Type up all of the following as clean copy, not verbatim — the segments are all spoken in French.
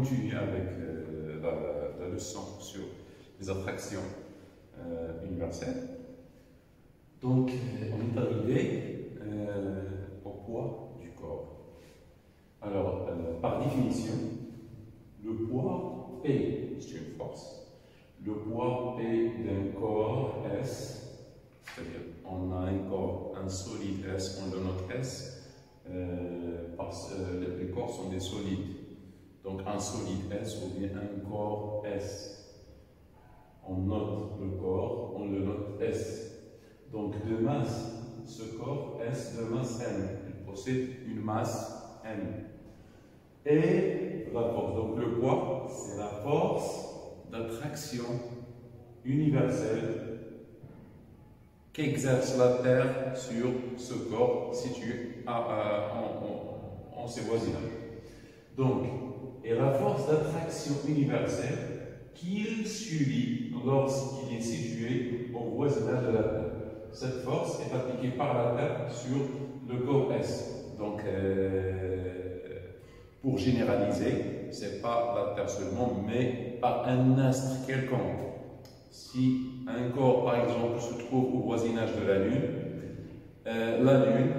continuer avec la leçon sur les attractions universelles. Donc, on est arrivé au poids du corps. Alors, par définition, le poids P, c'est une force. Le poids P d'un corps S, c'est-à-dire on a un corps, un solide S, on le note S, parce que les corps sont des solides. Donc un solide S ou bien un corps S. On note le corps, on le note S. Donc de masse, ce corps S de masse M, il possède une masse M. Et la force, donc le poids, c'est la force d'attraction universelle qu'exerce la Terre sur ce corps situé en ses voisinages. Donc, et la force d'attraction universelle qu'il subit lorsqu'il est situé au voisinage de la Terre. Cette force est appliquée par la Terre sur le corps S. Donc, pour généraliser, ce n'est pas la Terre seulement, mais par un astre quelconque. Si un corps, par exemple, se trouve au voisinage de la Lune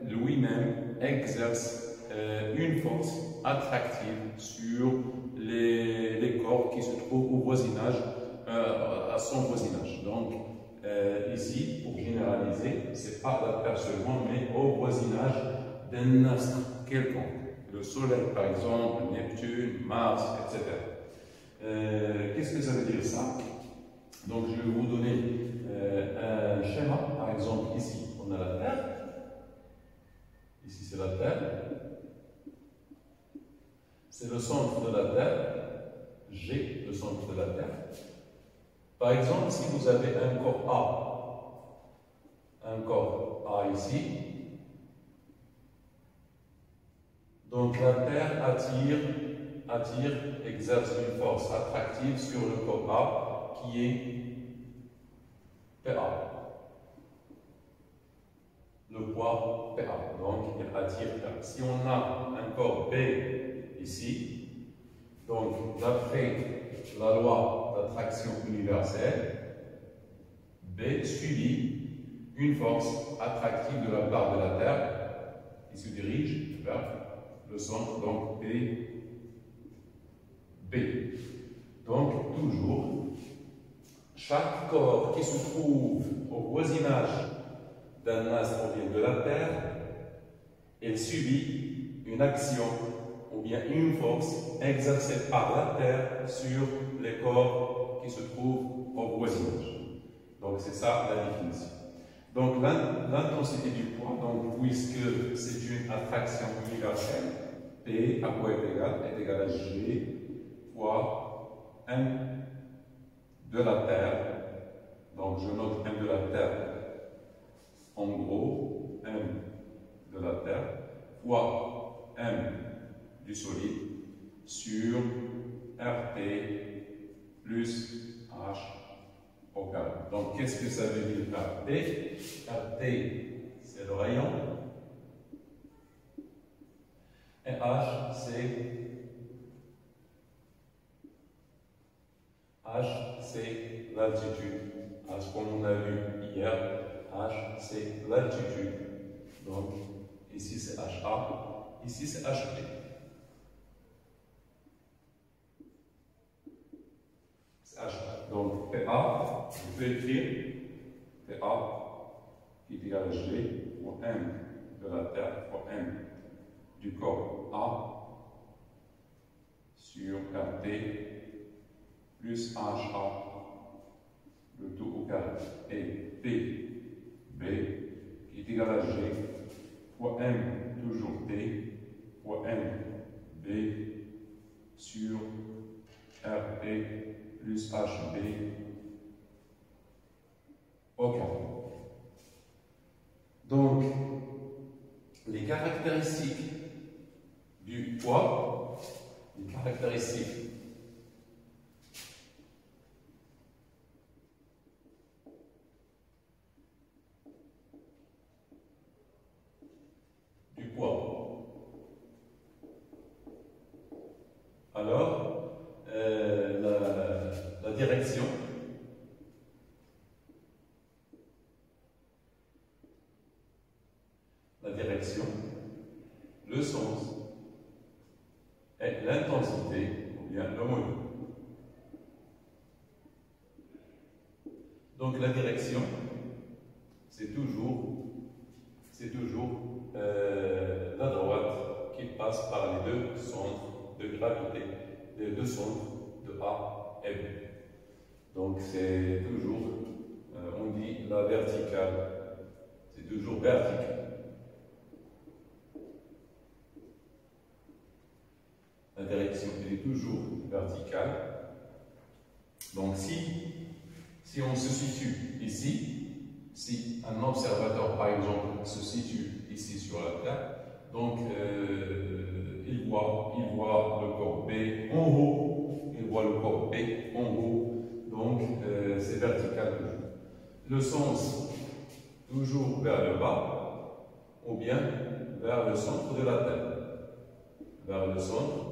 lui-même exerce une force attractive sur les corps qui se trouvent au voisinage, à son voisinage. Donc, ici, pour généraliser, ce n'est pas la Terre seulement, mais au voisinage d'un astre quelconque. Le Soleil, par exemple, Neptune, Mars, etc. Qu'est-ce que ça veut dire ça? Donc, je vais vous donner un schéma. Par exemple, ici, on a la Terre. Ici, c'est la Terre. C'est le centre de la Terre. G, le centre de la Terre. Par exemple, si vous avez un corps A ici, donc la Terre exerce une force attractive sur le corps A qui est PA. Le poids PA. Donc, il attire PA. Si on a un corps B ici, donc d'après la loi d'attraction universelle, B subit une force attractive de la part de la Terre qui se dirige vers le centre, donc B. Donc, toujours, chaque corps qui se trouve au voisinage d'un astre ou bien de la Terre, il subit une action ou bien une force exercée par la Terre sur les corps qui se trouvent au voisinage. Donc, c'est ça la définition. Donc, l'intensité du poids, donc, puisque c'est une attraction universelle, P, à quoi est égal à G fois M de la Terre. Donc, je note M de la Terre en gros, M de la Terre fois M du solide sur RT plus H au carré. Donc, qu'est-ce que ça veut dire RT? RT, c'est le rayon. Et H, c'est l'altitude. H, comme on a vu hier, H, c'est l'altitude. Donc, ici c'est HA, ici c'est HP. C'est HA. Donc, PA, je peux écrire PA qui est égal à G fois M de la Terre fois M du corps A sur RT plus HA, le tout au carré, et P, B, qui est égal à G, fois M, toujours T, fois M, B, sur RT plus HB, au carré. Donc, les caractéristiques du poids, les caractéristiques du poids. Alors, direction, le sens et l'intensité, ou bien le module. Donc la direction, c'est toujours la droite qui passe par les deux centres de gravité, les deux centres de A et B. Donc c'est toujours, on dit la verticale, c'est toujours vertical. La direction elle est toujours verticale. Donc si on se situe ici, si un observateur par exemple se situe ici sur la Terre, donc il voit le corps B en haut, il voit le corps B en haut, donc c'est vertical toujours. Le sens toujours vers le bas ou bien vers le centre de la Terre, vers le centre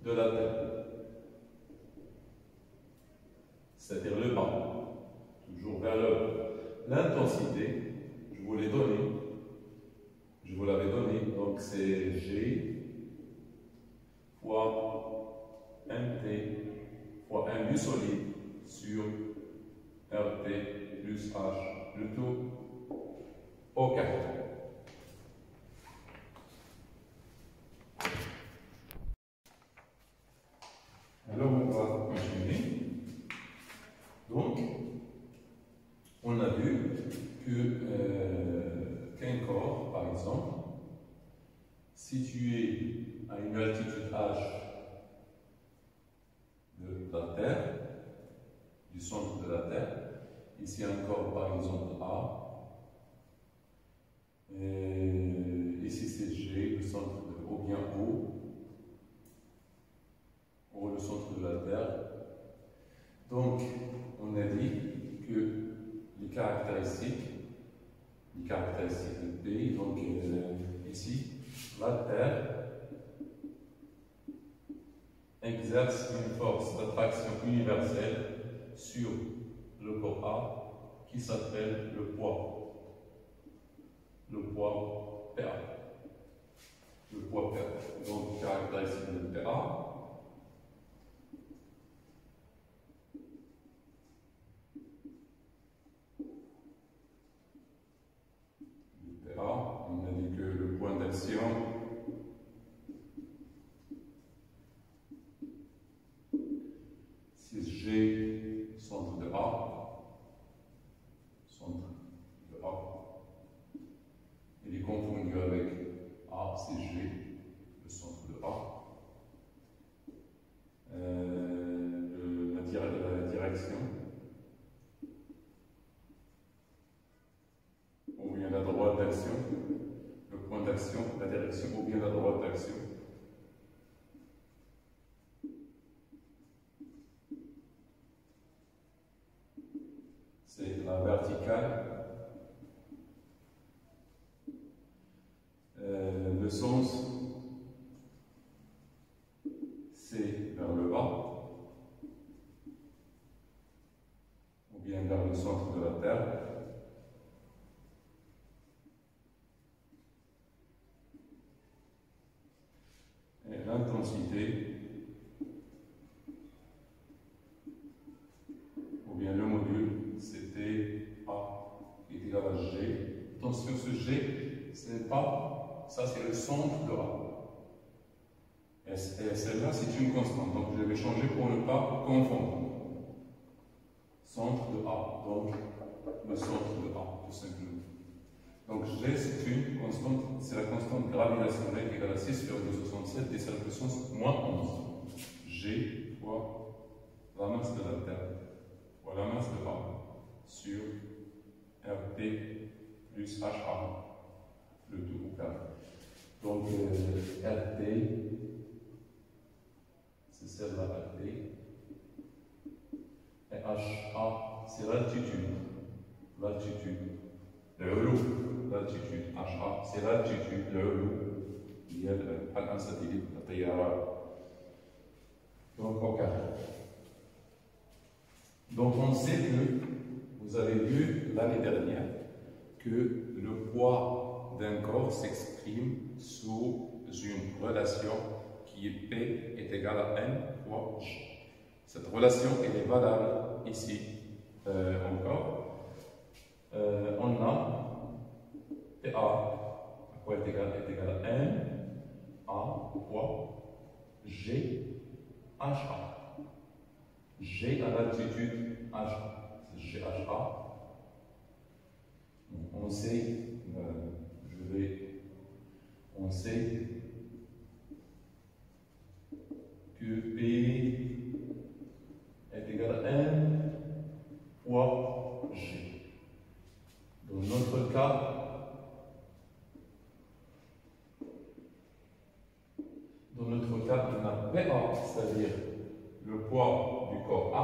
de la Terre, c'est-à-dire le bas, toujours vers le bas. L'intensité, je vous l'ai donnée, je vous l'avais donnée, donc c'est G fois MT fois un but solide sur RT plus H, le tout au carré. Alors on va continuer. Donc, on a vu qu'un corps, par exemple, situé à une altitude H de la Terre, du centre de la Terre, ici un corps par exemple A, et ici c'est G, le centre de, ou bien O, le centre de la Terre. Donc, on a dit que les caractéristiques de P, donc ici, la Terre exerce une force d'attraction universelle sur le corps A qui s'appelle le poids PA. Le poids PA. Donc, caractéristique de PA. On a dit que le point d'action c'est G, centre de A, il est confondu avec A, c'est G, le centre de A. La direction, ou bien la droite d'action, le point d'action, la direction, ou bien la droite d'action. C'est la verticale. Le sens, c'est vers le bas, ou bien vers le centre de la Terre. Et l'intensité, ou bien le module, c'était A qui est égal à G. Attention, ce G, ce n'est pas, ça c'est le centre de A. Et celle-là, c'est une constante. Donc je vais changer pour ne pas confondre. Centre de A, donc le centre de A, tout simplement. Donc G, c'est une constante, c'est la constante gravitationnelle qui est égale à 6,67 10 à la puissance moins 11. G fois la masse de la Terre, fois la masse de A, sur RT plus HA, le tout au carré. Donc RT, c'est celle-là RT, et HA, c'est l'altitude, l'altitude, HA, c'est l'altitude, il y a un satellite, la Terre. Donc au carré. Donc on sait que, vous avez vu l'année dernière, que le poids d'un corps s'exprime sous une relation qui est P est égal à N fois G. Cette relation, elle est valable ici encore. On a PA, à quoi est égal à N, A fois G, HA. G à l'altitude HA. C'est GHA. On sait, on sait que P est égal à N fois G. Dans notre cas, on a PA, c'est-à-dire le poids du corps A.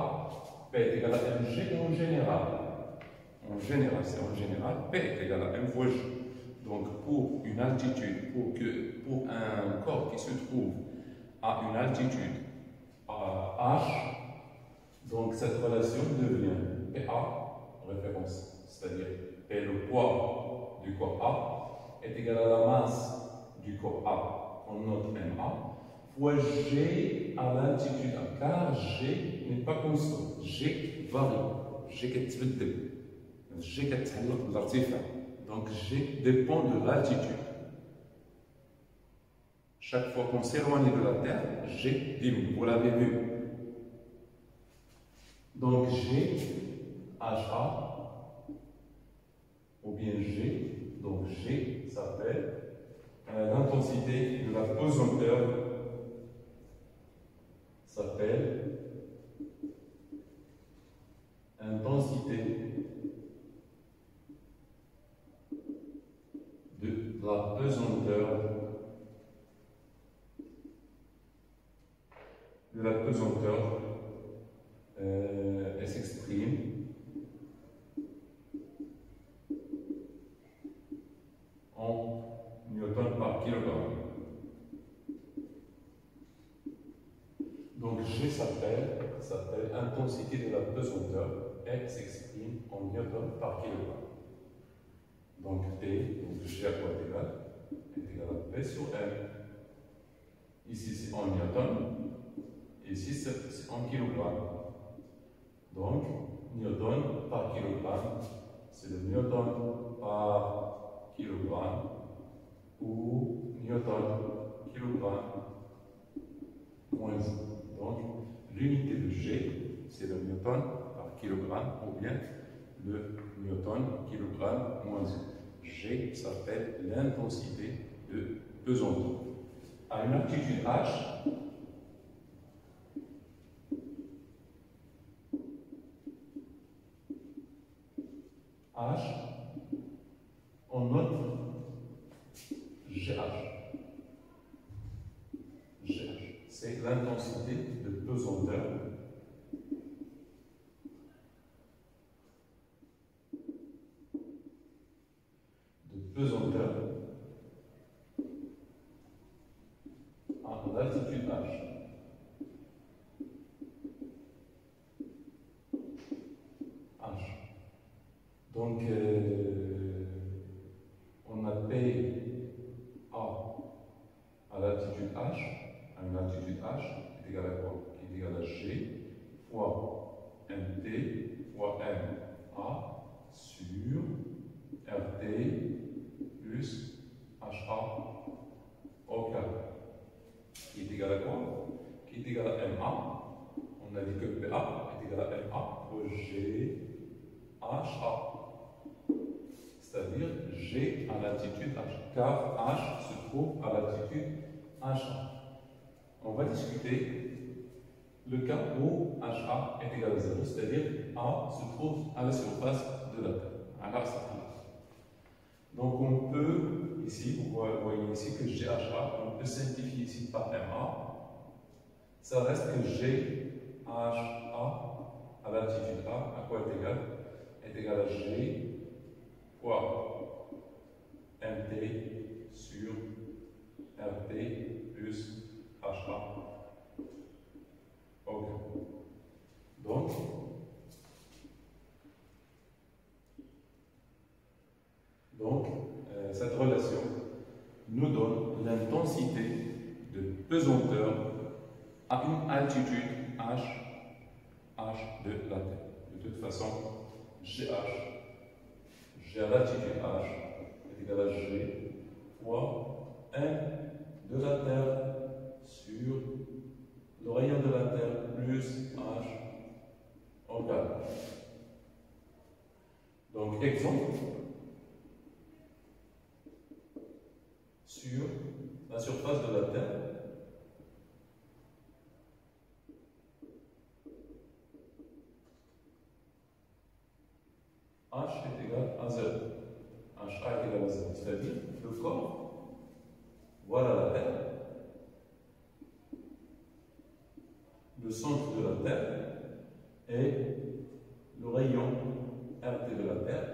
P est égal à mg en général. C'est en général, P est égal à m fois G. Donc, pour une altitude, pour un corps qui se trouve à une altitude H, donc cette relation devient PA, référence, c'est-à-dire P, le poids du corps A, est égal à la masse du corps A, on note MA, fois G à l'altitude A, car G n'est pas constant, G varie, G كتبدل. G كتعلق بالارتفاع. Donc G dépend de l'altitude. Chaque fois qu'on s'éloigne de la Terre, G diminue. Vous l'avez vu. Donc G, HA, ou bien G, donc G s'appelle l'intensité de la pesanteur, s'appelle intensité de la pesanteur elle s'exprime en newton par kilogramme. Donc G s'appelle intensité de la pesanteur, elle s'exprime en newton par kilogramme. Donc P, donc G à quoi est égal à P sur M. Ici c'est en newton, ici c'est en kilogramme. Donc newton par kilogramme, c'est le newton par kilogramme ou newton kilogramme moins 1. Donc l'unité de G, c'est le newton par kilogramme ou bien le newton kilogramme moins 1. G s'appelle l'intensité de pesanteur. À une altitude H, on note GH. C'est l'intensité de pesanteur à l'altitude H. Donc, on a P à l'altitude H, à une altitude H, qui est égal à quoi? Qui est égal à G fois MT fois MA sur RT plus HA au carré. Qui est égal à quoi? Qui est égal à MA. On a dit que PA est égal à MA fois GHA. C'est-à-dire G à l'altitude H, car H se trouve à l'altitude HA. On va discuter le cas où HA est égal à 0, c'est-à-dire A se trouve à la surface de la Terre. Donc on peut, ici, vous voyez ici que GHA, on peut simplifier ici par MA. Ça reste que GHA à l'altitude A, à quoi est égal? Est égal à G fois MT sur RT plus HA. Ok. Donc cette relation de pesanteur à une altitude h de la Terre. De toute façon, GH, G à l'altitude h est égal à G fois 1 de la Terre sur le rayon de la Terre plus h au carré. Donc, exemple, sur la surface de la Terre, h est égal à 0. HA est égal à 0, c'est-à-dire le corps, voilà la Terre, le centre de la Terre et le rayon RT de la Terre,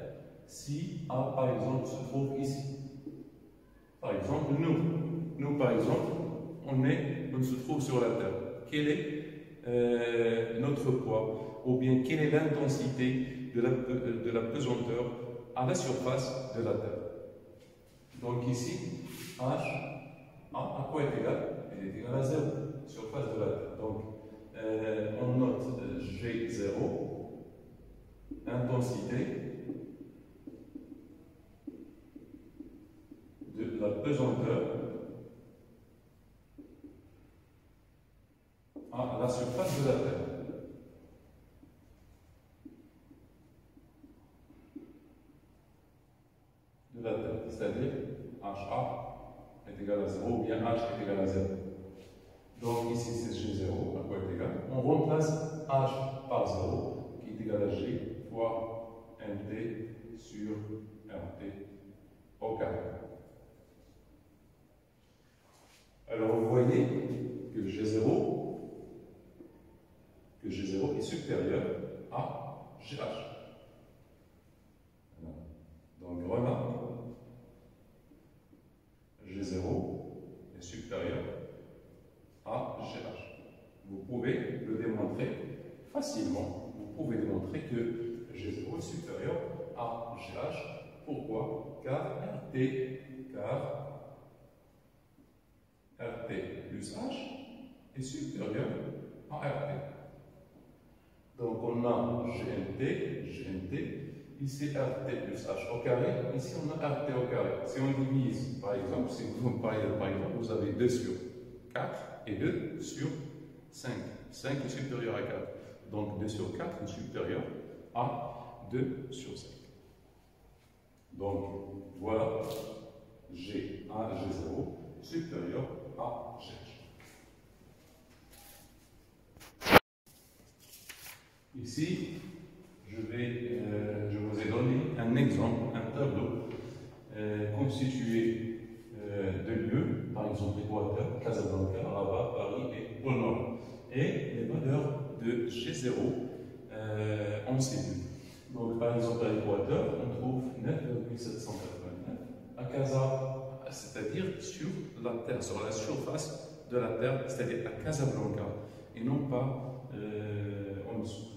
si A par exemple se trouve ici. Par exemple, nous par exemple, on se trouve sur la Terre. Quel est notre poids, ou bien quelle est l'intensité de la pesanteur à la surface de la Terre? Donc ici, H, à quoi est égal? Elle est égale à 0, surface de la Terre. Donc, on note G0, intensité de la pesanteur à la surface de la Terre. C'est-à-dire HA est égal à 0 ou bien H est égal à 0. Donc ici c'est G0, à quoi est égal? On remplace H par 0 qui est égal à G fois MT sur RT au carré. Alors vous voyez que G0 est supérieur à GH. Donc remarque, G0 est supérieur à GH. Vous pouvez le démontrer facilement. Vous pouvez démontrer que G0 est supérieur à GH. Pourquoi? Car RT plus H est supérieur à RT. Donc on a GMT, ici RT plus H au carré, ici on a RT au carré. Si on divise, par exemple, si vous vous avez 2 sur 4 et 2 sur 5. 5 est supérieur à 4. Donc 2 sur 4 est supérieur à 2 sur 5. Donc voilà G à G0 supérieur à GH. Ici, je vous ai donné un exemple, un tableau constitué de lieux, par exemple l'Équateur, Casablanca, Rabat, Paris et Pôle Nord. Et les valeurs de G0 en C2. Donc par exemple à l'Équateur, on trouve 9,789 à Casa, c'est-à-dire sur la Terre, sur la surface de la Terre, c'est-à-dire à Casablanca, et non pas en dessous.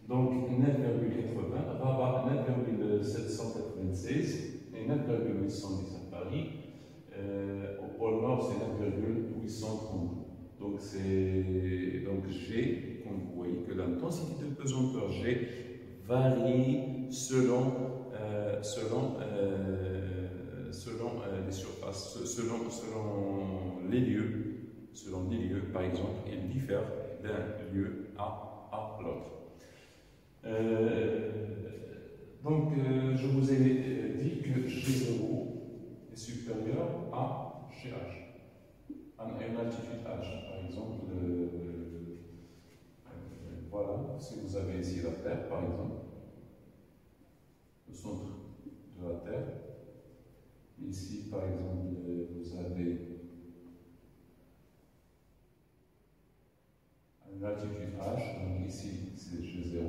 Donc 9,80, Rabat 9,796 et 9,810 à Paris. Au pôle Nord, c'est 9,832. Donc G, comme vous voyez que l'intensité de pesanteur G varie selon les surfaces, selon les lieux, par exemple, il diffère d'un lieu à l'autre. Je vous ai dit que G0 est supérieur à GH, à une altitude H. Par exemple, voilà, si vous avez ici la Terre, par exemple, le centre de la Terre, ici, par exemple, vous avez une altitude H, donc ici, c'est G0.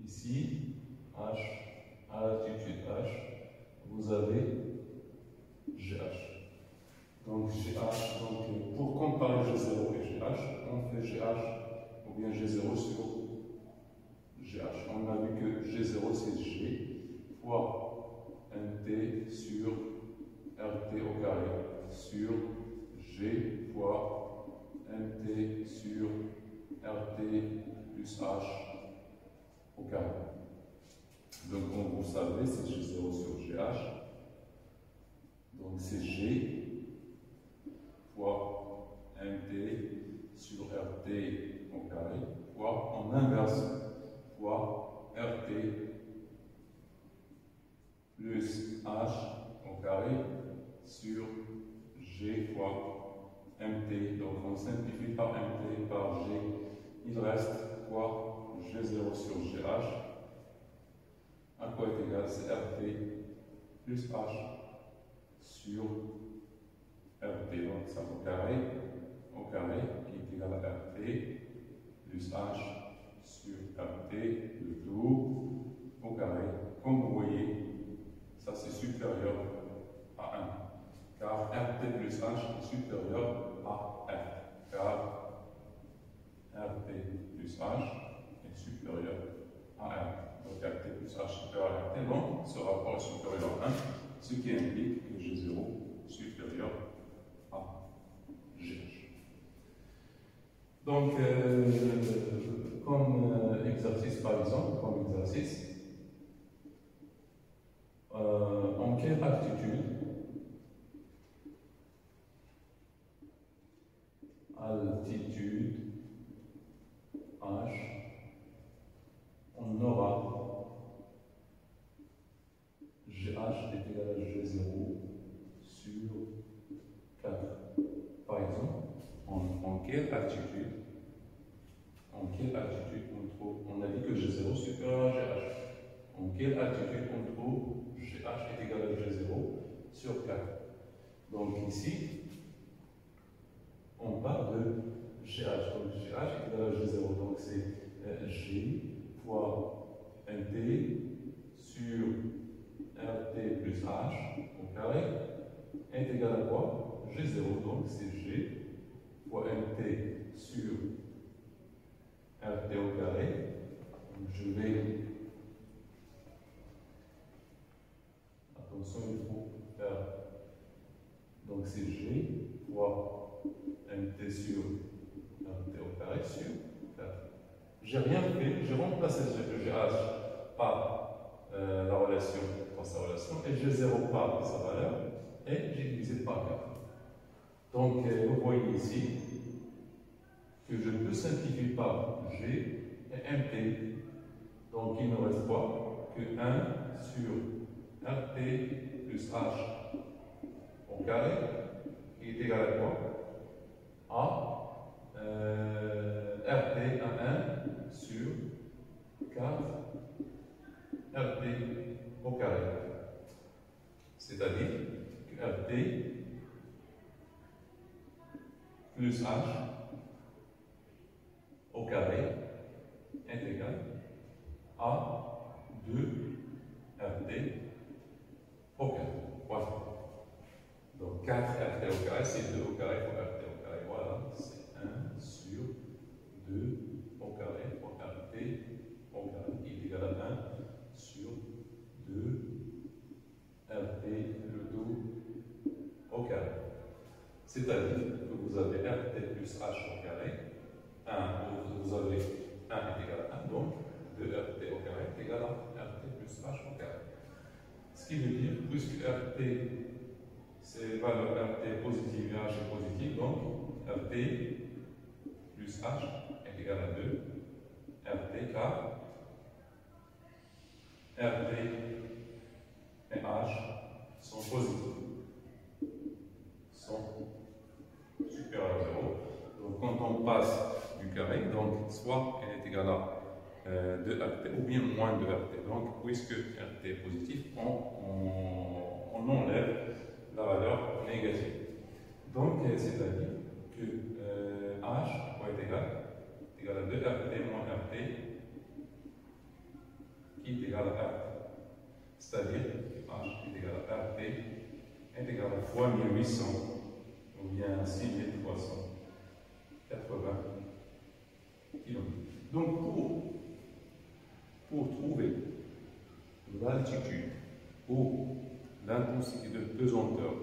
Ici, H, à l'altitude H, vous avez GH. Donc GH, pour comparer G0 et GH, on fait GH ou bien G0 sur GH. On a vu que G0 c'est G fois MT sur RT au carré sur G fois MT sur RT plus H au carré. Donc, comme vous savez, c'est G0 sur GH. Donc, c'est G fois MT sur RT au carré fois en inverse fois RT plus H au carré sur G fois MT. Donc, on simplifie par MT par G. Il reste quoi? G0 sur GH. À quoi est égal? C'est RT plus H sur RT. Donc, ça au carré qui est égal à RT plus H sur RT, le tout au carré. Comme vous voyez, ça c'est supérieur à 1. Car RT plus H est supérieur à F. Car RT plus H est supérieur à 1. Donc RT plus H supérieur à RT. Donc ce rapport est supérieur à 1, ce qui implique que G0 supérieur à GH. Donc, comme exercice par exemple, en quelle altitude H, on aura GH est égal à G0 sur 4. Par exemple, en quelle altitude on trouve, on a dit que G0 supérieur à GH. En quelle altitude on trouve GH est égal à G0 sur 4. Donc ici, on parle de GH. Donc GH est égal à G0. Donc c'est G fois MT sur RT plus H au carré est égal à quoi? G0. Donc c'est G fois MT sur RT au carré. Donc je vais. Attention, il faut faire. Donc c'est G fois MT sur RT au carré sur 4. J'ai rien fait, j'ai remplacé le GH par la relation, par sa relation, et G0 par sa valeur, et j'ai divisé par 4. Donc vous voyez ici que je peux simplifier par G et MT. Donc il ne reste pas que 1 sur RT plus H au carré, qui est égal à quoi? À RT à 1 sur 4 RT au carré. C'est-à-dire que RT plus H au carré est égal à 2 RT au carré. Voilà. Donc 4 RT au carré, c'est 2 au carré fois RT au carré. Voilà, c'est 1 sur 2 au carré fois RT au carré, qui est égal à 1 sur 2 RT le tout au carré. C'est-à-dire que vous avez RT plus H au carré, vous avez 1 est égal à 1, donc 2 RT au carré est égal à RT plus H au carré. Ce qui veut dire, puisque RT, c'est valeur RT positive et H est positive, donc RT plus H est égal à 2 RT car RT et H sont positifs, sont supérieurs à 0. Donc quand on passe du carré, donc soit elle est égale à 2 RT ou bien moins de RT. Donc puisque RT est positif, on enlève la valeur négative. Donc c'est-à-dire que H est égal à 2 RT moins RT qui est égal à RT. C'est-à-dire que H est égal à RT est égal à fois 1800 ou bien 6380 km. Donc pour trouver l'altitude ou l'intensité de pesanteur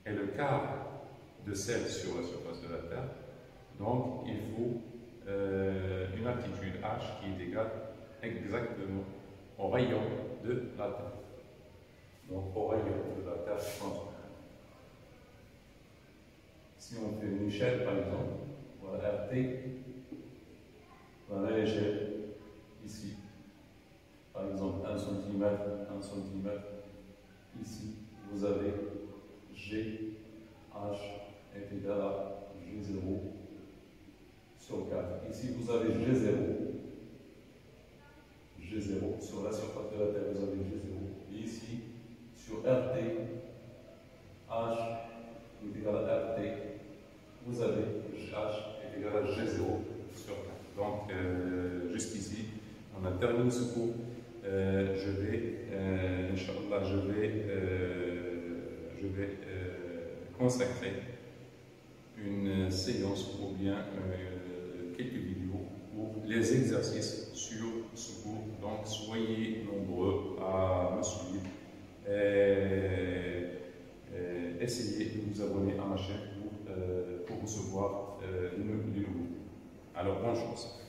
et le quart de celle sur la surface de la Terre, donc il faut une altitude h qui est égale exactement au rayon de la Terre. Donc au rayon de la Terre transversale. Si on fait une échelle par exemple, voilà RT, voilà l'échelle ici. Par exemple 1 cm, 1 cm. Ici, vous avez G, H est égal à G0 sur 4. Ici, vous avez G0. G0. Sur la surface de la Terre, vous avez G0. Et ici, sur RT, H est égal à RT. Vous avez H est égal à G0 sur 4. Donc, jusqu'ici, on a terminé ce cours. Inch'Allah, je vais consacrer une séance ou bien quelques vidéos pour les exercices sur ce cours. Donc, soyez nombreux à me suivre. Essayez de vous abonner à ma chaîne pour recevoir les nouveaux. Alors, bonne chance.